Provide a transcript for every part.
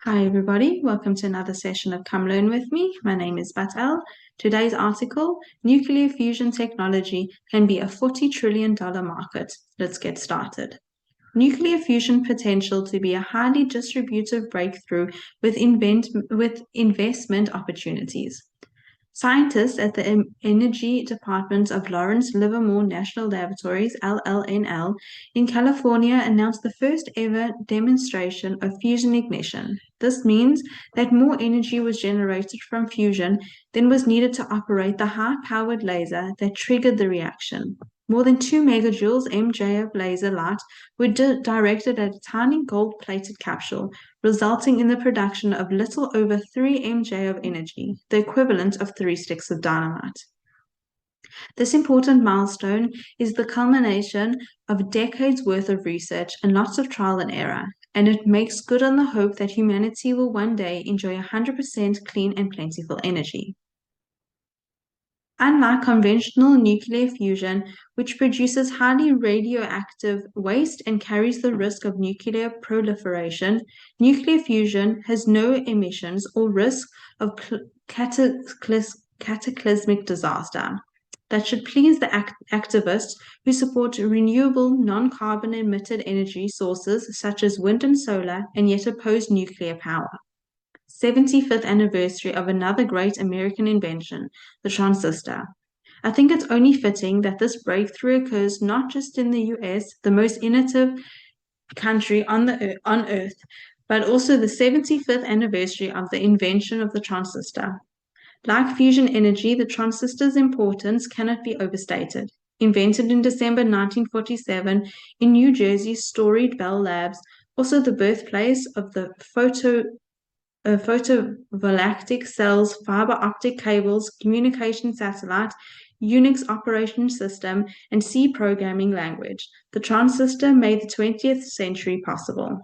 Hi everybody, welcome to another session of Come Learn With Me. My name is Batel. Today's article, Nuclear Fusion Technology Can Be a $40 trillion Market. Let's get started. Nuclear fusion potential to be a highly distributive breakthrough with investment opportunities. Scientists at the Energy Department of Lawrence Livermore National Laboratories, LLNL, in California announced the first ever demonstration of fusion ignition. This means that more energy was generated from fusion than was needed to operate the high-powered laser that triggered the reaction. More than 2 megajoules MJ of laser light were directed at a tiny gold-plated capsule, resulting in the production of little over 3 MJ of energy, the equivalent of 3 sticks of dynamite. This important milestone is the culmination of decades worth of research and lots of trial and error, and it makes good on the hope that humanity will one day enjoy 100% clean and plentiful energy. Unlike conventional nuclear fusion, which produces highly radioactive waste and carries the risk of nuclear proliferation, nuclear fusion has no emissions or risk of cataclysmic disaster. That should please the activists who support renewable, non-carbon emitted energy sources such as wind and solar and yet oppose nuclear power. 75th anniversary of another great American invention, the transistor. I think it's only fitting that this breakthrough occurs not just in the US, the most innovative country on Earth, but also the 75th anniversary of the invention of the transistor. Like fusion energy, the transistor's importance cannot be overstated. Invented in December 1947 in New Jersey's Storied Bell Labs, also the birthplace of the photovoltaic cells, fiber optic cables, communication satellite, Unix operation system, and C programming language. The transistor made the 20th century possible.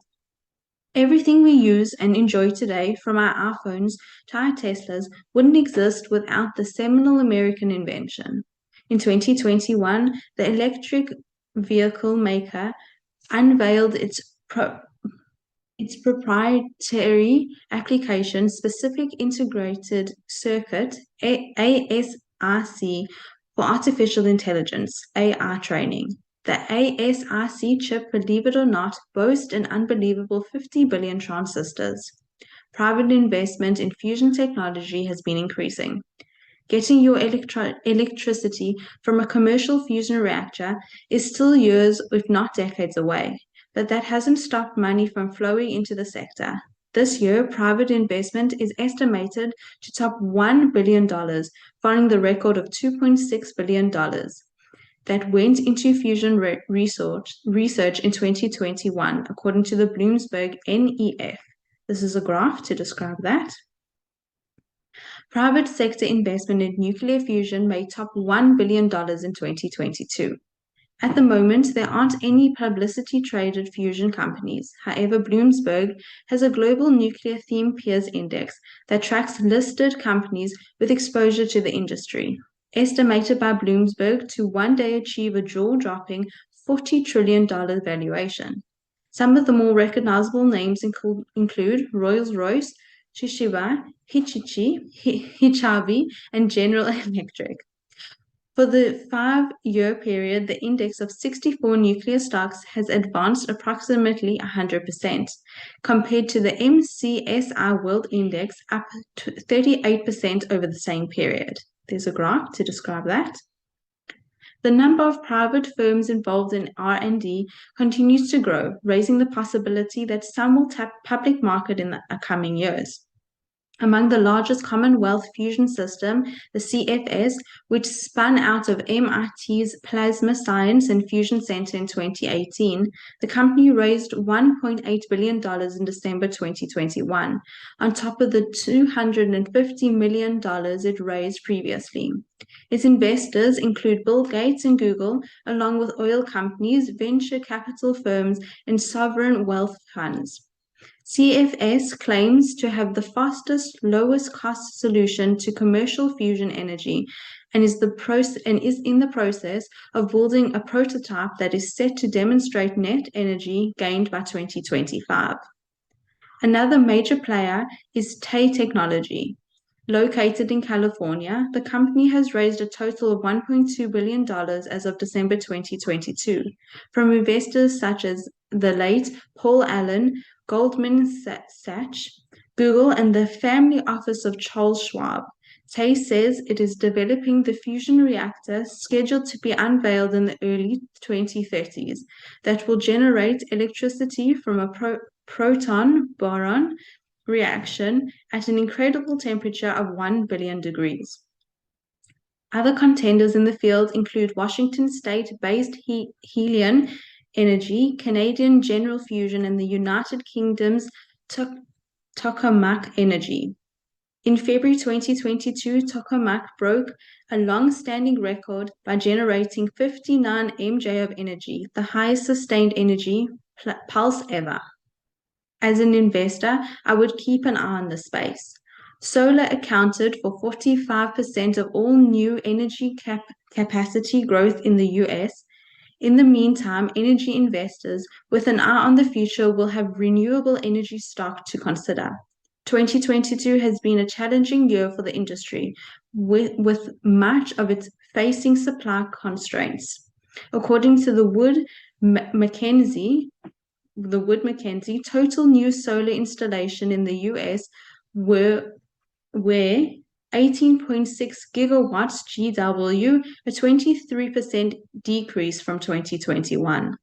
Everything we use and enjoy today, from our iPhones to our Teslas, wouldn't exist without the seminal American invention. In 2021, the electric vehicle maker unveiled its proprietary application-specific integrated circuit, ASIC, for artificial intelligence, AI training. The ASIC chip, believe it or not, boasts an unbelievable 50 billion transistors. Private investment in fusion technology has been increasing. Getting your electricity from a commercial fusion reactor is still years, if not decades away, but that hasn't stopped money from flowing into the sector. This year, private investment is estimated to top $1 billion, following the record of $2.6 billion that went into fusion research in 2021, according to the Bloomberg NEF. This is a graph to describe that. Private sector investment in nuclear fusion may top $1 billion in 2022. At the moment, there aren't any publicity-traded fusion companies. However, Bloomberg has a global nuclear theme peers index that tracks listed companies with exposure to the industry, estimated by Bloomberg to one day achieve a jaw-dropping $40 trillion valuation. Some of the more recognizable names include Rolls-Royce, Toshiba, Hitachi, and General Electric. For the 5-year period, the index of 64 nuclear stocks has advanced approximately 100%, compared to the MSCI World Index up 38% over the same period. There's a graph to describe that. The number of private firms involved in R&D continues to grow, raising the possibility that some will tap public market in the coming years. Among the largest Commonwealth Fusion System, the CFS, which spun out of MIT's Plasma Science and Fusion Center in 2018, the company raised $1.8 billion in December 2021, on top of the $250 million it raised previously. Its investors include Bill Gates and Google, along with oil companies, venture capital firms, and sovereign wealth funds. CFS claims to have the fastest, lowest cost solution to commercial fusion energy and is in the process of building a prototype that is set to demonstrate net energy gained by 2025. Another major player is Tay Technology. Located in California, the company has raised a total of $1.2 billion as of December 2022 from investors such as the late Paul Allen, Goldman Sachs, Google, and the family office of Charles Schwab. Tay says it is developing the fusion reactor scheduled to be unveiled in the early 2030s that will generate electricity from a proton-boron reaction at an incredible temperature of 1 billion degrees. Other contenders in the field include Washington state-based Helion Energy, Canadian General Fusion, and the United Kingdom's Tokamak Energy. In February 2022, Tokamak broke a long-standing record by generating 59 MJ of energy, the highest sustained energy pulse ever. As an investor, I would keep an eye on the space. Solar accounted for 45% of all new energy capacity growth in the US. In the meantime, energy investors with an eye on the future will have renewable energy stock to consider. 2022 has been a challenging year for the industry, with much of it facing supply constraints. According to the Wood Mackenzie, total new solar installation in the US were 18.6 gigawatts GW, a 23% decrease from 2021.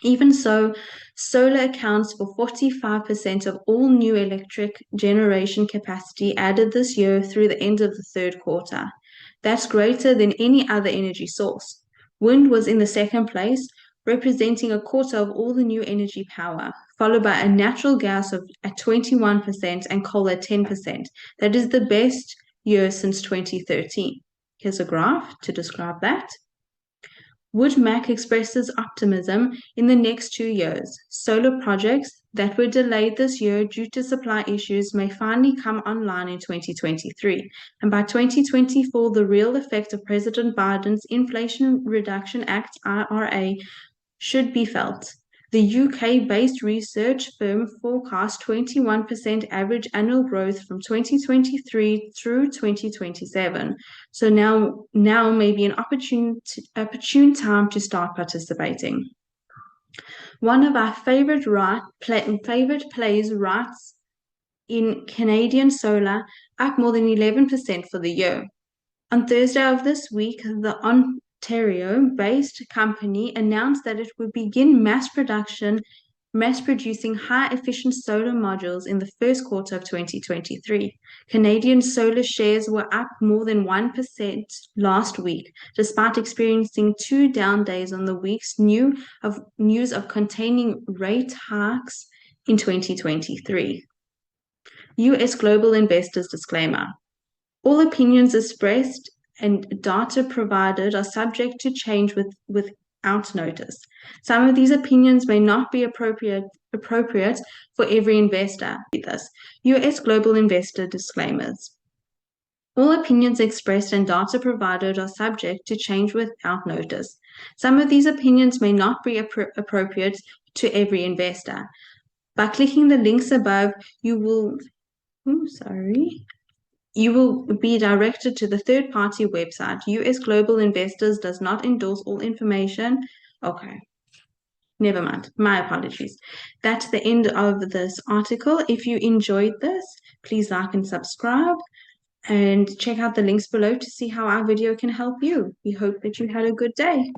Even so, solar accounts for 45% of all new electric generation capacity added this year through the end of the third quarter. That's greater than any other energy source. Wind was in the second place, representing a quarter of all the new energy power, followed by a natural gas at 21% and coal at 10%. That is the best year since 2013. Here's a graph to describe that. WoodMac expresses optimism in the next 2 years. Solar projects that were delayed this year due to supply issues may finally come online in 2023. And by 2024, the real effect of President Biden's Inflation Reduction Act, IRA, should be felt. The UK-based research firm forecasts 21% average annual growth from 2023 through 2027. So now may be an opportune time to start participating. One of our favorite plays writes in Canadian Solar, up more than 11% for the year. On Thursday of this week, the Ontario-based company announced that it would begin mass producing high-efficient solar modules in the first quarter of 2023. Canadian Solar shares were up more than 1% last week, despite experiencing 2 down days on the week's news of containing rate hikes in 2023. U.S. Global Investors Disclaimer. All opinions expressed and data provided are subject to change without notice. Some of these opinions may not be appropriate for every investor. U.S. Global Investor Disclaimers. All opinions expressed and data provided are subject to change without notice. Some of these opinions may not be appropriate to every investor. By clicking the links above, you will be directed to the third-party website. U.S. Global Investors does not endorse all information. Okay, never mind. My apologies. That's the end of this article. If you enjoyed this, please like and subscribe and check out the links below to see how our video can help you. We hope that you had a good day.